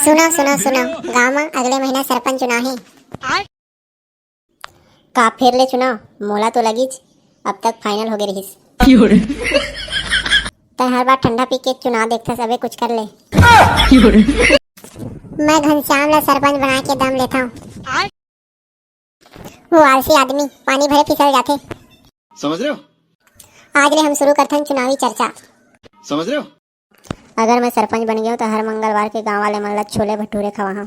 सुनो सुनो सुनो, गाँव में अगले महीना सरपंच चुनाव है। का फिर ले चुनाव मोला तो लगी अब तक फाइनल हो गए रहीस। तो हर बार ठंडा पी के चुनाव देखता सबे कुछ कर ले। मैं घनश्याम ला सरपंच बना के दम लेता हूँ। वो आलसी आदमी पानी भरे फिसल जाते। समझ रहे हो? आज ले हम शुरू करते हैं चुनावी चर्चा। समझ रहे हो? अगर मैं सरपंच बन गया तो हर मंगलवार के गांव वाले मन ला छोले भटूरे खवाहा।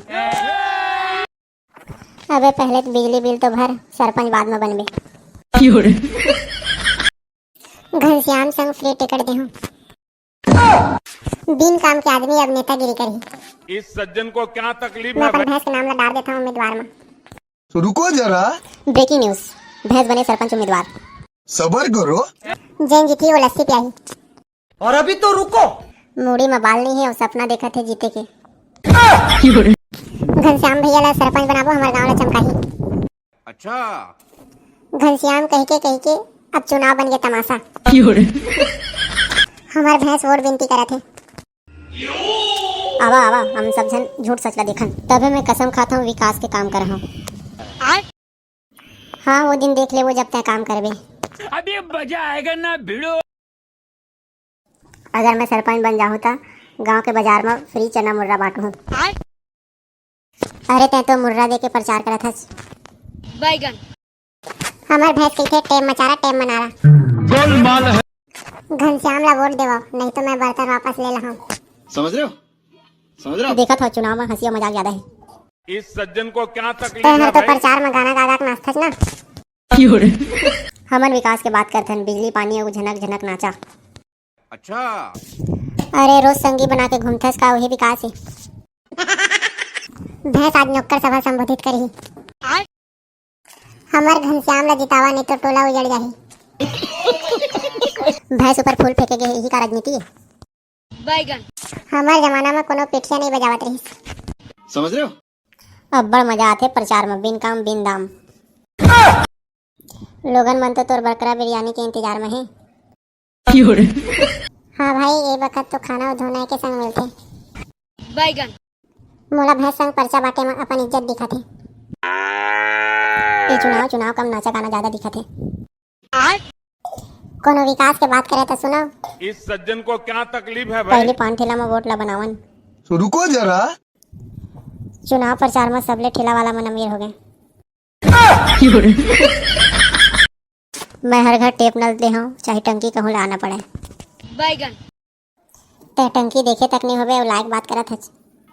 अबे पहले तो बिजली बिल तो भर, सरपंच बाद में बनबे। घनश्याम संग फ्री टिकट दे हूँ। बिन काम के आदमी अब नेतागिरी करी। इस सज्जन को क्या तकलीफ मैं है? अपन भैंस के नाम ला डाल देता हूँ उम्मीदवार में। तो रुको जरा, ब्रेकिंग न्यूज, भैंस बने सरपंच उम्मीदवार। सबर करो। जैन जीती वो लस्सी प्याही। और अभी तो रुको, मूड़ी में बाल नहीं है और सपना देखा थे जीते के। घनश्याम भैया ला सरपंच बनाबो हमारे गाँव ला चमकाही। अच्छा, घनश्याम कह के अब चुनाव बन गया तमाशा। हमारे भैंस वोट विनती करा थे। आवा आवा हम सब जन झूठ सच ला देखन, तबे मैं कसम खाता हूँ विकास के काम कर रहा हूँ। हाँ वो दिन देख ले वो जब तक काम करबे। अभी मजा आएगा ना भिड़ो। अगर मैं सरपंच बन जाऊँ तो गांव के बाजार में फ्री चना मुर्रा बांटू। अरे तै तो मुर्रा दे के प्रचार करा था। बैगन हमार भैंस कही थे टेम मचारा टेम मनारा। गोलमाल है। घनश्याम ला वोट देवा नहीं तो मैं बर्तन वापस ले रहा हूँ। समझ रहे हो? समझ रहे हो? देखा था चुनाव में हंसी और मजाक ज्यादा है। इस सज्जन को क्या तकलीफ तैहर है तो भाई? प्रचार में गाना गा के नाचता ना। हमन विकास के बात करते हैं, बिजली पानी और झनक झनक नाचा। अच्छा, अरे रोज संगी बना के घूमथस का वही विकास है। भैंस आज नौकर सभा संबोधित करी। हमार घनश्याम ला जितावा नहीं तो टोला उजड़ जाही। भैंस ऊपर फूल फेंकेगे यही का राजनीति है। बैगन हमार जमाना में कोनो पेटिया नहीं बजावत रही। समझ रहे हो? अब बड़ मजा आते प्रचार में, बिन काम बिन दाम। लोगन मन तो तोर बकरा बिरयानी के इंतजार में है। हाँ भाई ये वक्त तो खाना धोना के संग मिलते। बैगन मोला भैंस संग पर्चा बाटे में अपन इज्जत दिखत है। ये चुनाव कम नाचा गाना ज्यादा दिखत है। कोनो विकास के बात करे तो सुनो। इस सज्जन को क्या तकलीफ है भाई? पहले पान ठेला में वोट ला बनावन। तो रुको जरा। चुनाव प्रचार में सबले ठेला वाला मन अमीर हो गए। मैं हर घर टेप नल दे हूँ चाहे टंकी कहूँ लाना पड़े। बैगन ते टंकी देखे तक नहीं होबे लायक बात करा था।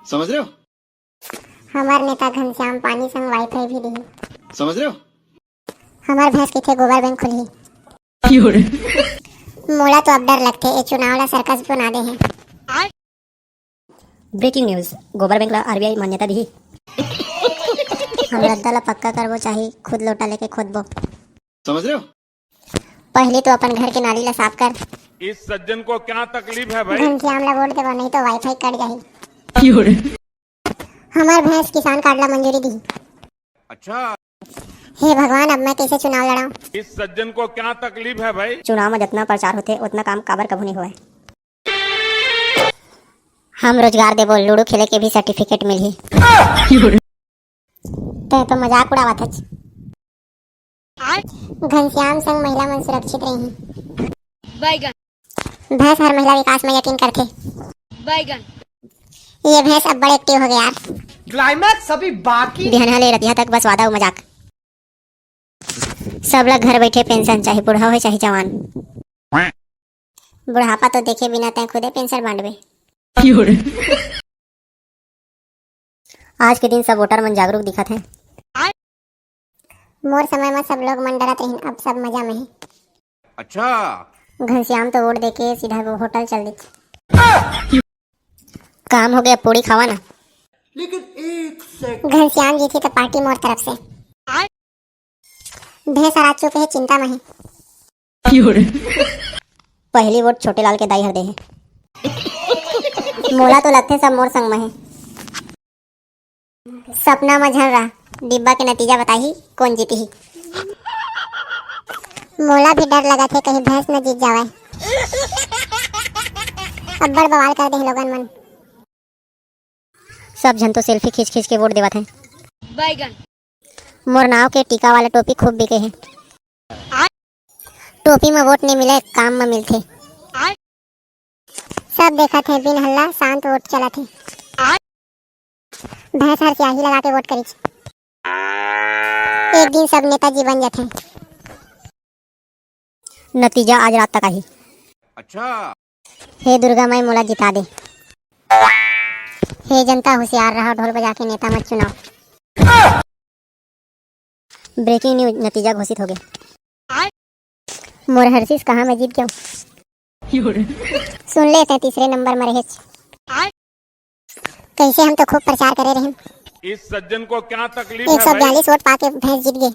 समझ रहे हो? हमार नेता घनश्याम पानी संग वाईफाई भी दी। समझ रहे हो? हमार भैंस की थे गोबर बैंक खुली। मोला तो अब डर लगते ये चुनाव ला सर्कस बना दे हैं। ब्रेकिंग न्यूज, गोबर बैंक ला आरबीआई मान्यता दी। हम रद्दा ला पक्का करबो चाहे खुद लोटा लेके खोदबो। समझ रहे हो? पहले तो अपन घर के नाली ला साफ कर। इस सज्जन को क्या तकलीफ है भाई? घनश्याम ला वोट देबो नहीं तो वाईफाई कट जाही। हमार भैंस किसान कार्ड ला मंजूरी दी। अच्छा, हे भगवान अब मैं कैसे चुनाव लड़ाऊं। इस सज्जन को क्या तकलीफ है भाई? चुनाव में जितना प्रचार होते उतना काम काबर कभू नहीं हुआ। हम रोजगार देबो, लूडो खेले के भी सर्टिफिकेट मिली। तो मजाक उड़ावत हच। घनश्याम संग महिला मन सुरक्षित रही। बैगन भैंस हर महिला विकास में यकीन करते। बैगन ये भैंस अब बड़े एक्टिव हो गए यार। क्लाइमैक्स अभी बाकी। बिहान ले रतिया तक बस वादा और मजाक। सब लोग घर बैठे पेंशन चाहे बूढ़ा हो चाहे जवान। बुढ़ापा तो देखे बिना तय खुदे पेंशन बांटबे। आज के दिन सब वोटर मन जागरूक दिखत है। मोर समय में सब लोग मन डरत रही, अब सब मजा में है। अच्छा, घनश्याम तो वोट देके सीधा वो होटल चल दी। काम हो गया, पूरी खावा ना। लेकिन एक सेकंड, घनश्याम जी थी तो पार्टी मोर तरफ से। भैंस आ चुके है, चिंता में है। पहली वोट छोटे लाल के दाई हर दे है। मोला तो लगते सब मोर संग में है। सपना में झल रहा, डिब्बा के नतीजा बताही कौन जीती ही। मोला भी डर लगा थे कहीं भैंस न जीत जावे। अब्बड़ बवाल कर दे लोगन मन। सब जन तो सेल्फी खींच खींच के वोट देवत हैं। बैगन मोर नाव के टीका वाला टोपी खूब बिके है। टोपी में वोट नहीं मिले, काम में मिलते। सब देखा थे बिन हल्ला शांत वोट चला थे। भैंस हर स्याही लगा के वोट करी। एक दिन सब नेताजी बन जाते। नतीजा आज रात तक आई। अच्छा। हे दुर्गा माई मोला जिता दे। हे जनता होशियार रहा, ढोल बजा के नेता मत चुनाव। ब्रेकिंग न्यूज, नतीजा घोषित हो गया। मोर हर्षिस कहाँ मैं जीत गया हूँ। सुन ले थे तीसरे नंबर में रहे। कैसे हम तो खूब प्रचार करे रहे। इस सज्जन को क्या तकलीफ है 142 वोट पाके भैंस जीत गए।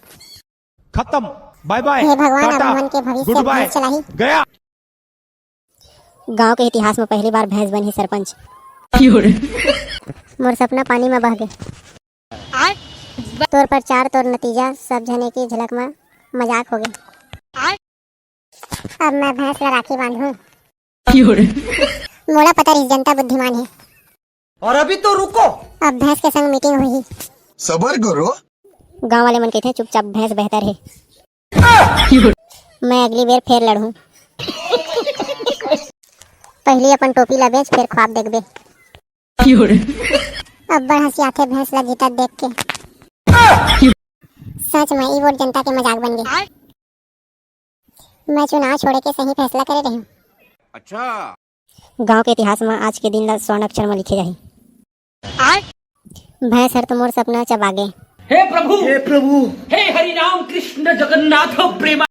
खत्म, बाय बाय, हे भगवान, टाटा, अब मन के भविष्य गुड बाय, भैंस चलाही। गया। गांव के इतिहास में पहली बार भैंस बनी सरपंच। मोर सपना पानी में बह गए। तोर प्रचार, तोर नतीजा, सब जने की झलक में मजाक हो गए। अब मैं भैंस ला राखी बांधूं। मोला पता रही जनता बुद्धिमान है। और अभी तो रुको, अब भैंस के संग मीटिंग हुई। सबर करो। गांव वाले मन कहते हैं चुपचाप भैंस बेहतर है। मैं अगली बार फिर लड़ूं। पहले अपन टोपी ला बेच, फिर ख्वाब देखबे। अब बड़ हंसी आथे भैंस ला जीता देख के। सच में ई वोट जनता के मजाक बन गए। मैं चुनाव छोड़े के सही फैसला करे रही हूँ। अच्छा। गांव के इतिहास में आज के दिन ला स्वर्ण अक्षर में लिखे जाही। भैंस हर तो मोर सपना चबागे। हे प्रभु, हे हरि राम कृष्ण जगन्नाथ प्रेमा।